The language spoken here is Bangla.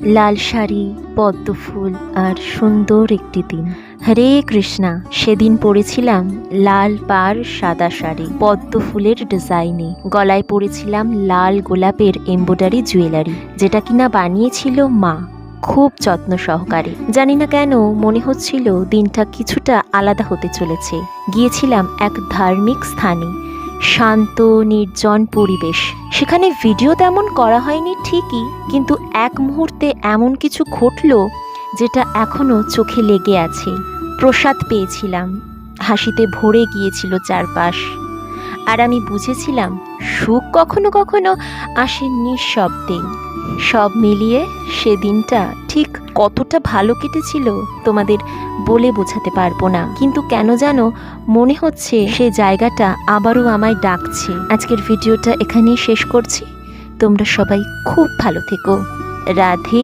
লাল শাড়ি, পদ্ম ফুল আর সুন্দর একটি দিন। হরে কৃষ্ণা। সেদিন পরেছিলাম লাল পাড় সাদা শাড়ি, পদ্ম ফুলের ডিজাইনে। গলায় পরেছিলাম লাল গোলাপের এমব্রয়ডারি জুয়েলারি, যেটা কিনা বানিয়েছিল মা খুব যত্ন সহকারে। জানি না কেন মনে হচ্ছিল দিনটা কিছুটা আলাদা হতে চলেছে। গিয়েছিলাম এক ধার্মিক স্থানে, শান্ত নির্জন পরিবেশ। সেখানে ভিডিও তেমন করা হয়নি ঠিকই, কিন্তু এক মুহূর্তে এমন কিছু ঘটল যেটা এখনো চোখে লেগে আছে। প্রসাদ পেয়েছিলাম, হাসিতে ভরে গিয়েছিল চারপাশ, আর আমি বুঝেছিলাম সুখ কখনো কখনো আসে নিঃশব্দে। সব মিলিয়ে সেদিনটা ঠিক কতটা ভালো কেটেছিল তোমাদের বলে বোঝাতে পারবো না, কিন্তু কেন যেন মনে হচ্ছে সে জায়গাটা আবারও আমায় ডাকছে। আজকের ভিডিওটা এখানেই শেষ করছি। তোমরা সবাই খুব ভালো থেকো। রাধে।